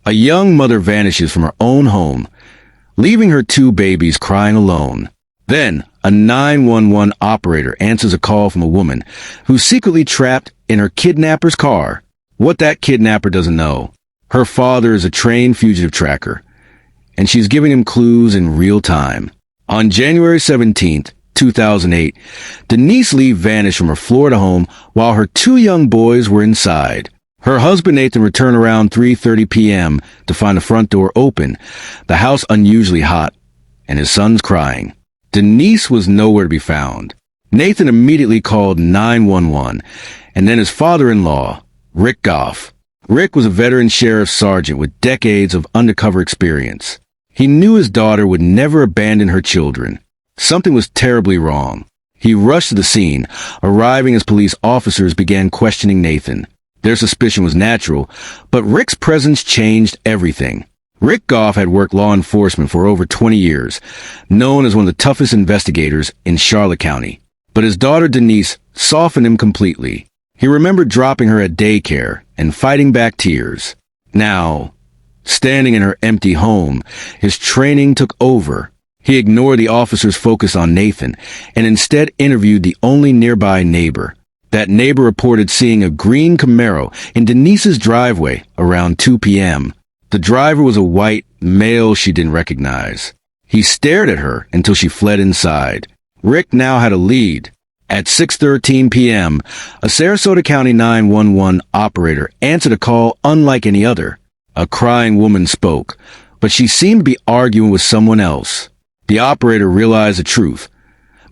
A young mother vanishes from her own home, leaving her two babies crying alone. Then, a 911 operator answers a call from a woman who's secretly trapped in her kidnapper's car. What that kidnapper doesn't know: her father is a trained fugitive tracker, and she's giving him clues in real time. On January 17th, 2008, Denise Lee vanished from her Florida home while her two young boys were inside. Her husband Nathan returned around 3:30 p.m. to find the front door open, the house unusually hot, and his sons crying. Denise was nowhere to be found. Nathan immediately called 911, and then his father-in-law, Rick Goff. Rick was a veteran sheriff's sergeant with decades of undercover experience. He knew his daughter would never abandon her children. Something was terribly wrong. He rushed to the scene, arriving as police officers began questioning Nathan. Their suspicion was natural, but Rick's presence changed everything. Rick Goff had worked law enforcement for over 20 years, known as one of the toughest investigators in Charlotte County. But his daughter Denise softened him completely. He remembered dropping her at daycare and fighting back tears. Now, standing in her empty home, his training took over. He ignored the officer's focus on Nathan and instead interviewed the only nearby neighbor. That neighbor reported seeing a green Camaro in Denise's driveway around 2 p.m. The driver was a white male she didn't recognize. He stared at her until she fled inside. Rick now had a lead. At 6:13 p.m., a Sarasota County 911 operator answered a call unlike any other. A crying woman spoke, but she seemed to be arguing with someone else. The operator realized the truth.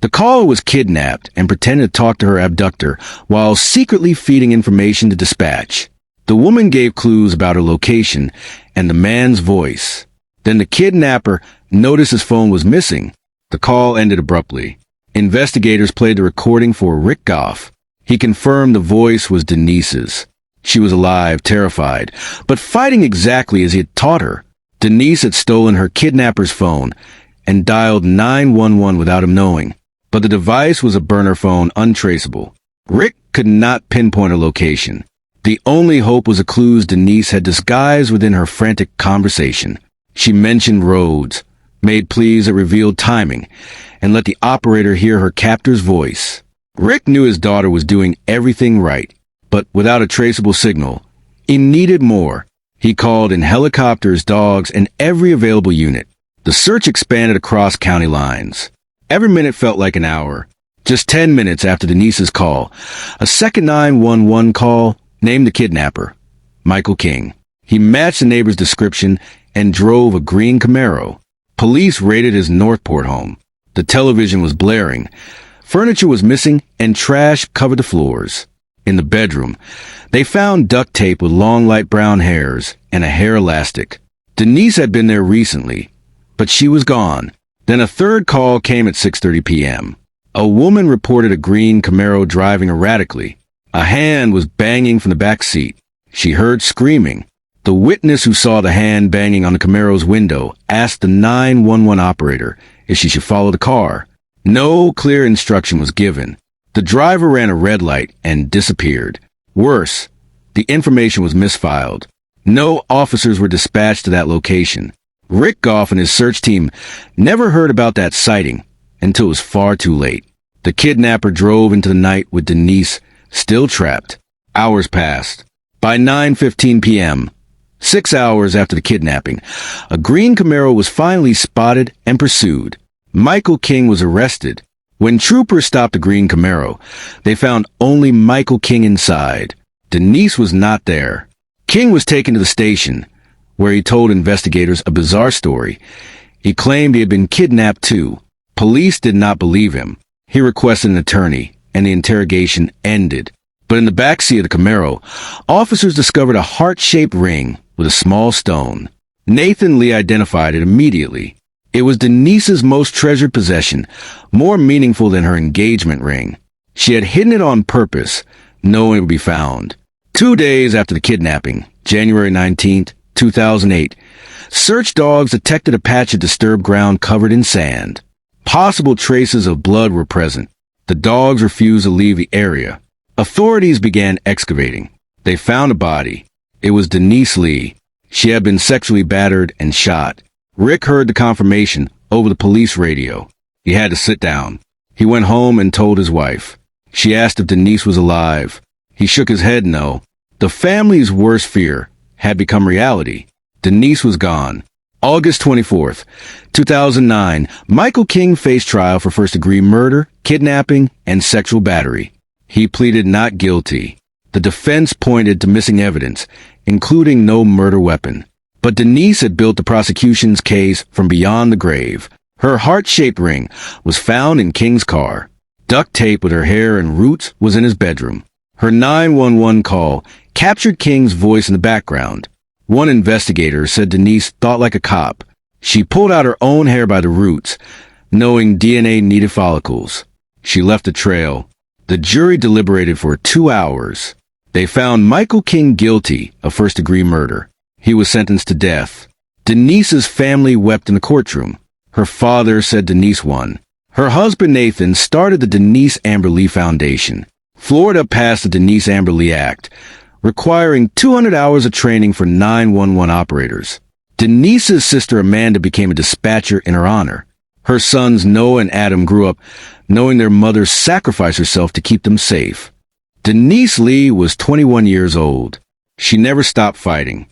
The caller was kidnapped and pretended to talk to her abductor while secretly feeding information to dispatch. The woman gave clues about her location and the man's voice. Then the kidnapper noticed his phone was missing. The call ended abruptly. Investigators played the recording for Rick Goff. He confirmed the voice was Denise's. She was alive, terrified, but fighting exactly as he had taught her. Denise had stolen her kidnapper's phone and dialed 911 without him knowing. But the device was a burner phone, untraceable. Rick could not pinpoint her location. The only hope was the clues Denise had disguised within her frantic conversation. She mentioned roads, made pleas that revealed timing, and let the operator hear her captor's voice. Rick knew his daughter was doing everything right, but without a traceable signal, he needed more. He called in helicopters, dogs, and every available unit. The search expanded across county lines. Every minute felt like an hour. Just 10 minutes after Denise's call, a second 911 call named the kidnapper, Michael King. He matched the neighbor's description and drove a green Camaro. Police raided his Northport home. The television was blaring. Furniture was missing and trash covered the floors. In the bedroom, they found duct tape with long light brown hairs and a hair elastic. Denise had been there recently, but she was gone. Then a third call came at 6:30 p.m. A woman reported a green Camaro driving erratically. A hand was banging from the back seat. She heard screaming. The witness who saw the hand banging on the Camaro's window asked the 911 operator if she should follow the car. No clear instruction was given. The driver ran a red light and disappeared. Worse, the information was misfiled. No officers were dispatched to that location. Rick Goff and his search team never heard about that sighting until it was far too late. The kidnapper drove into the night with Denise still trapped. Hours passed. By 9:15 p.m., 6 hours after the kidnapping, a green Camaro was finally spotted and pursued. Michael King was arrested. When troopers stopped the green Camaro, they found only Michael King inside. Denise was not there. King was taken to the station, where he told investigators a bizarre story. He claimed he had been kidnapped too. Police did not believe him. He requested an attorney, and the interrogation ended. But in the backseat of the Camaro, officers discovered a heart-shaped ring with a small stone. Nathan Lee identified it immediately. It was Denise's most treasured possession, more meaningful than her engagement ring. She had hidden it on purpose, knowing it would be found. 2 days after the kidnapping, January 19th, 2008, search dogs detected a patch of disturbed ground covered in sand. Possible traces of blood were present. The dogs refused to leave the area. Authorities began excavating. They found a body. It was Denise Lee. She had been sexually battered and shot. Rick heard the confirmation over the police radio. He had to sit down. He went home and told his wife. She asked if Denise was alive. He shook his head no. The family's worst fear had become reality. Denise was gone. August 24th, 2009, Michael King faced trial for first-degree murder, kidnapping, and sexual battery. He pleaded not guilty. The defense pointed to missing evidence, including no murder weapon. But Denise had built the prosecution's case from beyond the grave. Her heart-shaped ring was found in King's car. Duct tape with her hair and roots was in his bedroom. Her 911 call captured King's voice in the background. One investigator said Denise thought like a cop. She pulled out her own hair by the roots, knowing DNA needed follicles. She left a trail. The jury deliberated for 2 hours. They found Michael King guilty of first-degree murder. He was sentenced to death. Denise's family wept in the courtroom. Her father said Denise won. Her husband Nathan started the Denise Amber Lee Foundation. Florida passed the Denise Amber Lee Act, requiring 200 hours of training for 911 operators. Denise's sister Amanda became a dispatcher in her honor. Her sons Noah and Adam grew up knowing their mother sacrificed herself to keep them safe. Denise Lee was 21 years old. She never stopped fighting.